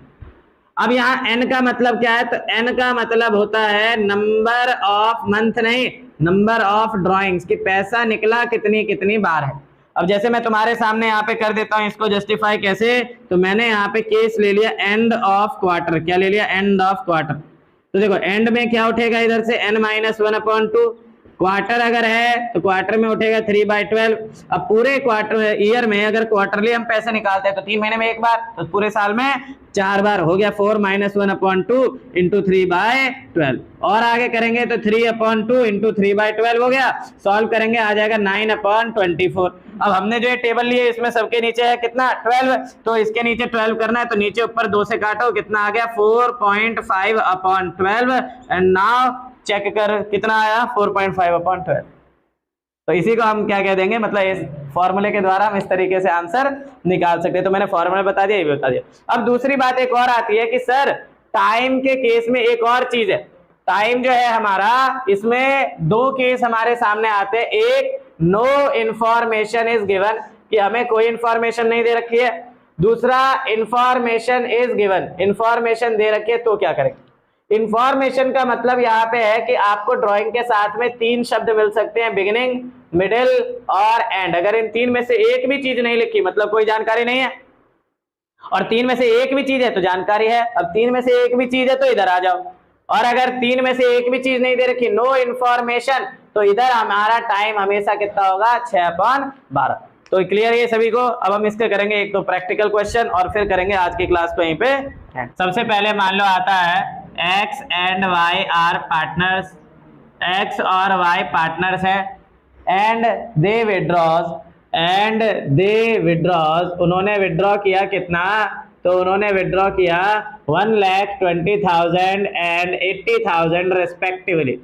अब यहाँ n का मतलब क्या है? तो n का मतलब होता है नंबर ऑफ मंथ, नहीं नंबर ऑफ ड्राइंग्स, कि पैसा निकला कितनी कितनी बार है। अब जैसे मैं तुम्हारे सामने यहाँ पे कर देता हूँ इसको जस्टिफाई। कैसे? तो मैंने यहाँ पे केस ले लिया एंड ऑफ क्वार्टर। क्या ले लिया? End of quarter. तो देखो एंड में क्या उठेगा इधर से? n-1/2। क्वार्टर अगर है तो क्वार्टर में उठेगा 3/12। अब पूरे क्वार्टर ईयर में अगर क्वार्टरली हम पैसे निकालते हैं तो 3 महीने में एक बार, तो पूरे साल में 4 बार, हो गया 4-1/2 इंटू 3/12। और आगे करेंगे तो 3/2 इंटू 3/12 हो गया। सॉल्व करेंगे आ जाएगा 9/24। अब हमने जो ये टेबल लिए इसमें सबके नीचे है कितना? 12, तो इसके नीचे 12 करना है, तो नीचे ऊपर 2 से काटो, कितना आ गया? 4.5/12। एंड नाउ चेक कर कितना आया? 4.5/12। तो इसी को हम क्या कह देंगे, मतलब इस फॉर्मूले के द्वारा हम इस तरीके से आंसर निकाल सकते हैं। तो मैंने फॉर्मूला बता दिया, ये भी बता दिया। अब दूसरी बात एक और आती है कि सर टाइम के केस में एक और चीज है। टाइम जो है हमारा, इसमें 2 केस हमारे सामने आते हैं। एक, नो इंफॉर्मेशन इज गिवन, कि हमें कोई इंफॉर्मेशन नहीं दे रखी है। दूसरा, इंफॉर्मेशन इज गिवन, इंफॉर्मेशन दे रखी है तो क्या करेंगे? इंफॉर्मेशन का मतलब यहाँ पे है कि आपको ड्राइंग के साथ में 3 शब्द मिल सकते हैं, बिगिनिंग, मिडिल और एंड। अगर इन 3 में से एक भी चीज नहीं लिखी, मतलब कोई जानकारी नहीं है, और 3 में से एक भी चीज है तो जानकारी है। अब 3 में से एक भी चीज है तो इधर आ जाओ, और अगर 3 में से एक भी चीज नहीं दे रखी, नो इंफॉर्मेशन, तो इधर हमारा टाइम हमेशा कितना होगा? 6/12। तो क्लियर है सभी को? अब हम इसके करेंगे एक तो प्रैक्टिकल क्वेश्चन और फिर करेंगे आज की क्लास को यहीं पे। सबसे पहले मान लो आता है x and y are partners, x और y पार्टनर्स है, एंड दे विड्रॉज, उन्होंने विड्रॉ किया कितना? तो उन्होंने विड्रॉ किया 1,20,000 एंड 80,000 रेस्पेक्टिवली।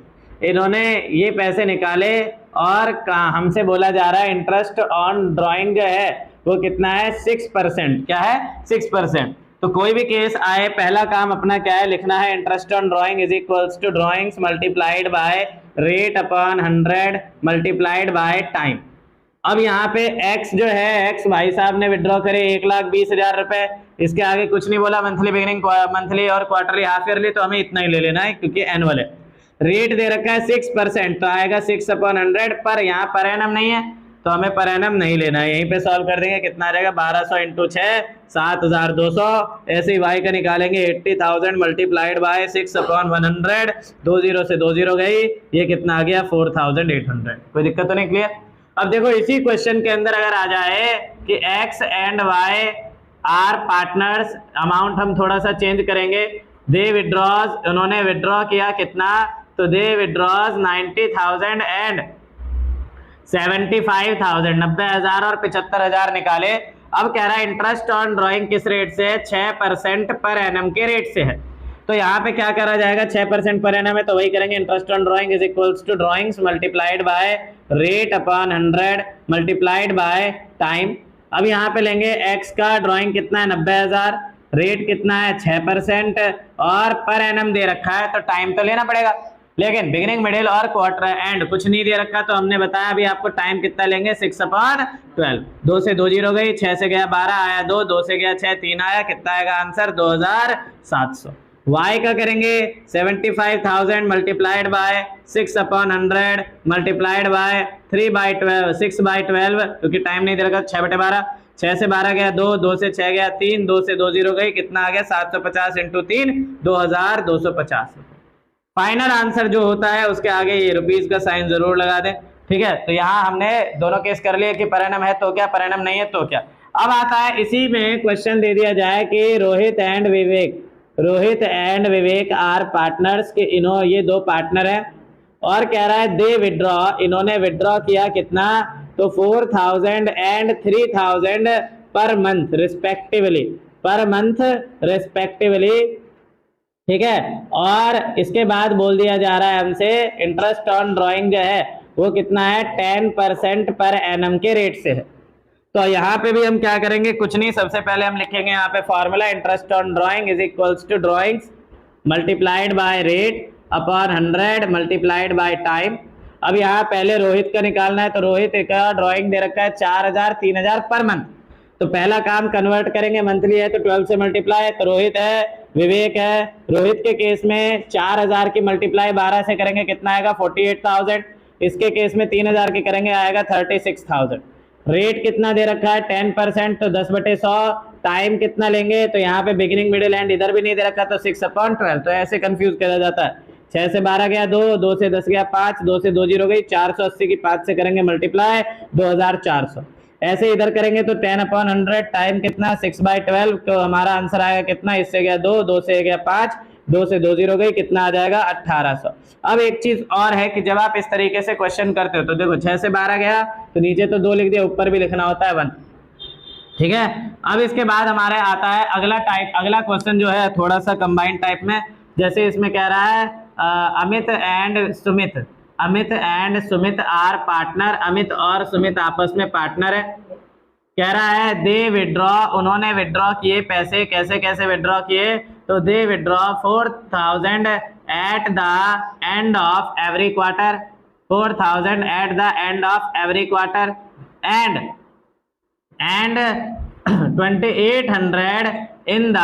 इन्होंने ये पैसे निकाले और हमसे बोला जा रहा है इंटरेस्ट ऑन ड्राइंग जो है वो कितना है? 6%। क्या है? 6%। तो कोई भी केस आए, पहला काम अपना क्या है? लिखना है interest on drawing is equals to drawings multiplied by rate upon 100 multiplied by time. अब यहाँ पे x जो है, x भाई साहब ने विड्रॉ करे 1,20,000 रुपए, इसके आगे कुछ नहीं बोला, मंथली, बिगिनिंग, मंथली और क्वार्टरली, हाफ ईयरली, तो हमें इतना ही ले लेना है क्योंकि एनुअल है। रेट दे रखा है 6%, तो आएगा 6/100, पर यहाँ पर एनम नहीं है तो हमें पर एनम नहीं लेना है। यहीं पे सॉल्व कर देंगे, कितना आ जाएगा? 1200 इंटू 6 7,200। ऐसे ही y का निकालेंगे 80,000 मल्टीप्लाइड बाय 6/100, 2 0 से 2 0 गई, ये कितना आ गया? 4,800। कोई दिक्कत तो नहीं? क्लियर? अब देखो इसी क्वेश्चन के अंदर अगर आ जाए कि x and y are partners, amount हम थोड़ा सा चेंज करेंगे, दे विड्रॉज, उन्होंने विड्रॉ किया कितना, तो दे विड्रॉज 90,000 एंड 75,000, 90,000 और 75,000 निकाले। अब कह रहा है इंटरेस्ट ऑन ड्राइंग किस रेट से है, 6% पर एनम के रेट से है। तो यहाँ पे क्या करा जाएगा, 6% पर एनम है तो वही करेंगे, interest on drawing is equals to drawings multiplied by rate upon 100 multiplied by time. अब यहाँ पे लेंगे x का, ड्राइंग कितना है 90,000, रेट कितना है 6% और पर एनम दे रखा है, तो टाइम तो लेना पड़ेगा, लेकिन बिगिनिंग मिडिल और क्वार्टर एंड कुछ नहीं दे रखा, तो हमने बताया अभी आपको टाइम कितना लेंगे 6/12। 2 से 2 जीरो गई, 6 से गया 12 आया 2, 2 से गया 6 3 आया, कितना आएगा आंसर 2700। y का करेंगे 75,000 मल्टीप्लाइड बाय 6/100 मल्टीप्लाइड बाय 3/12, 6/12 क्योंकि टाइम नहीं दे रखा, 6/12, 6 से 12 गया 2, 2 से 6 गया 3, 2 से 2 जीरो गई, कितना आ गया 750 इंटू 3, 2250। फाइनल आंसर जो होता है उसके आगे ये रुपीस का साइन जरूर लगा दें, ठीक है। तो यहाँ हमने दोनों केस कर लिए कि पर एनम है तो क्या, पर एनम नहीं है तो क्या। अब आता है इसी में क्वेश्चन दे दिया जाए कि Rohit and Vivek are partners के, इन्हों ये दो पार्टनर है और कह रहा है दे विड्रॉ, इन्होंने विड्रॉ किया कितना, तो 4,000 and 3,000 per month respectively, per month respectively, ठीक है। और इसके बाद बोल दिया जा रहा है हमसे इंटरेस्ट ऑन ड्राइंग जो है वो कितना है 10% पर एनम के रेट से है। तो यहाँ पे भी हम क्या करेंगे, कुछ नहीं, सबसे पहले हम लिखेंगे यहाँ पे formula, interest on drawing is equals to drawings multiplied by rate upon 100 multiplied by time. अब यहाँ पहले रोहित का निकालना है, तो रोहित का ड्राइंग दे रखा है 4,000 3,000 पर मंथ, तो पहला काम कन्वर्ट करेंगे, मंथली है तो 12 से मल्टीप्लाई, तो रोहित है विवेक है, रोहित के केस में 4,000 की मल्टीप्लाई 12 से करेंगे कितना आएगा 48,000, इसके केस में 3,000 की करेंगे आएगा 36,000। रेट कितना दे रखा है 10%, तो 10/100, टाइम कितना लेंगे, तो यहाँ पे बिगिनिंग मिडिल एंड इधर भी नहीं दे रखा, तो 6/12, तो ऐसे कंफ्यूज किया जाता है। 6 से 12 गया 2, 2 से 10 गया 5, 2 से 2 जीरो गई, 480 की 5 से करेंगे मल्टीप्लाई 2,400। ऐसे इधर करेंगे तो 10/100, टाइम कितना 6/12, तो हमारा आंसर आएगा कितना, इससे गया 2, 2 से गया 5, 2 से 2 जीरो गई, कितना आ जाएगा 1800। अब एक चीज और है कि जब आप इस तरीके से क्वेश्चन करते हो तो देखो 6 से 12 गया तो नीचे तो 2 लिख दिया, ऊपर भी लिखना होता है 1, ठीक है। अब इसके बाद हमारे आता है अगला टाइप, अगला क्वेश्चन जो है थोड़ा सा कंबाइंड टाइप में, जैसे इसमें कह रहा है Amit and Sumit are partner, Amit और सुमित आपस में पार्टनर है। कह रहा है दे विड्रॉ, उन्होंने विड्रॉ किए पैसे, कैसे कैसे विड्रॉ किए, तो they withdraw 4,000 at the end of every quarter, 4,000 at the end of every quarter and 2,800 in the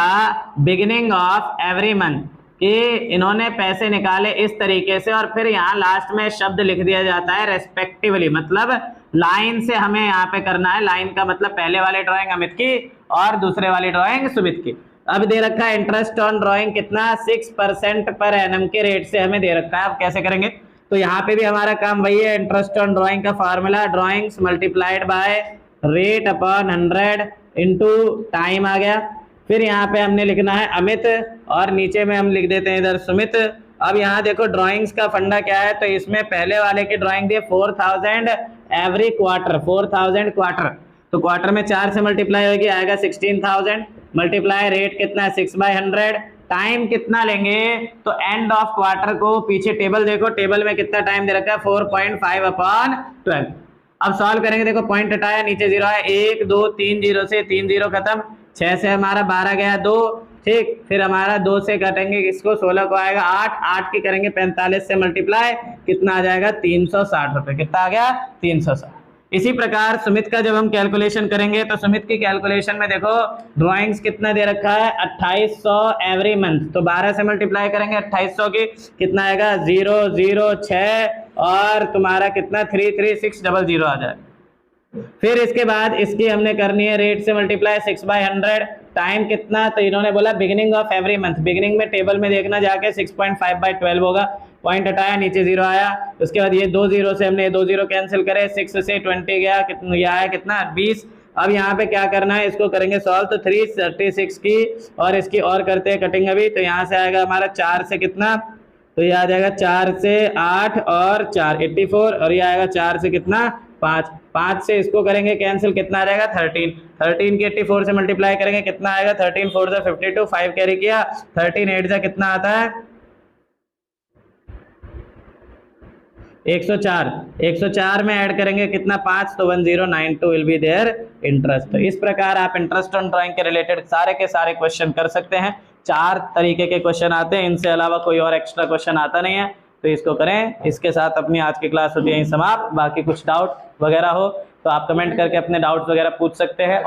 beginning of every month, कि इन्होंने पैसे निकाले इस तरीके से, और फिर यहाँ लास्ट में शब्द लिख दिया जाता है रेस्पेक्टिवली, मतलब लाइन से हमें यहाँ पे करना है, लाइन का मतलब पहले वाली ड्राइंग अमित की और दूसरे वाली ड्राइंग सुमित की। अब दे रखा है इंटरेस्ट ऑन ड्राइंग कितना 6% पर एनम के रेट से हमें दे रखा है। अब कैसे करेंगे, तो यहाँ पे भी हमारा काम वही है, इंटरेस्ट ऑन ड्राइंग का formula drawings multiplied by rate upon 100 into time आ गया। फिर यहाँ पे हमने लिखना है अमित और नीचे में हम लिख देते हैं इधर सुमित। अब यहाँ देखो ड्राइंग्स का फंडा क्या है, तो इसमें पहले वाले की ड्राइंग दी 4,000 एवरी क्वार्टर, 4,000 क्वार्टर, तो क्वार्टर में 4 से मल्टीप्लाई होगी आएगा 16,000 मल्टीप्लाई रेट कितना है 6/100, टाइम कितना लेंगे, तो एंड ऑफ क्वार्टर को पीछे टेबल देखो, टेबल में कितना टाइम दे रखा है 4.5/12। अब सॉल्व करेंगे, देखो पॉइंट हटाया नीचे 0 है, 1 2 3 0 से 3 0 खत्म, 6 से हमारा 12 गया 2, ठीक, फिर हमारा 2 से काटेंगे इसको 16 को आएगा 8, 8 की करेंगे 45 से मल्टीप्लाई, कितना आ जाएगा 360 रुपए, कितना आ गया 360। इसी प्रकार सुमित का जब हम कैलकुलेशन करेंगे तो सुमित की कैलकुलेशन में देखो ड्राइंग्स कितना दे रखा है 2,800 एवरी मंथ, तो 12 से मल्टीप्लाई करेंगे 2,800 की, कितना आएगा 006 और तुम्हारा कितना 33600 आ जाए। फिर इसके बाद इसकी हमने करनी है रेट से मल्टीप्लाई 6/100, टाइम कितना, तो इन्होंने बोला beginning of every month, beginning में टेबल में देखना जाके 6.5/12 होगा, पॉइंट हटाया, नीचे 0 आया। उसके बाद ये 2 0 से हमने ये 2 0 कैंसिल करे, 6 से 20 गया, कितना ये आया, कितना 20। अब यहाँ पे क्या करना है, इसको करेंगे सॉल्व। तो 336 की और इसकी और करते हैं कटिंग अभी। तो यहाँ से आएगा हमारा 4 से कितना, तो ये आ जाएगा 4 से 8 और 4 84, और ये आएगा 4 से कितना 5, 5 से इसको करेंगे कैंसिल, कितना आ जाएगा 13, 13 की 84 से मल्टीप्लाई करेंगे, कितना आएगा 13 4 से 52, 5 कैरी किया, 13 8 से कितना आता है 104, 104 में ऐड करेंगे कितना 5, तो 1092 विल बी देयर इंटरेस्ट। तो इस प्रकार आप इंटरेस्ट ऑन ड्राइंग के रिलेटेड सारे के सारे क्वेश्चन कर सकते हैं। 4 तरीके के क्वेश्चन आते हैं, इनसे अलावा कोई और एक्स्ट्रा क्वेश्चन आता नहीं है। तो इसको करें। इसके साथ अपनी आज की क्लास होती है यहीं समाप्त। बाकी कुछ डाउट वगैरह हो तो आप कमेंट करके अपने डाउट्स वगैरह पूछ सकते हैं।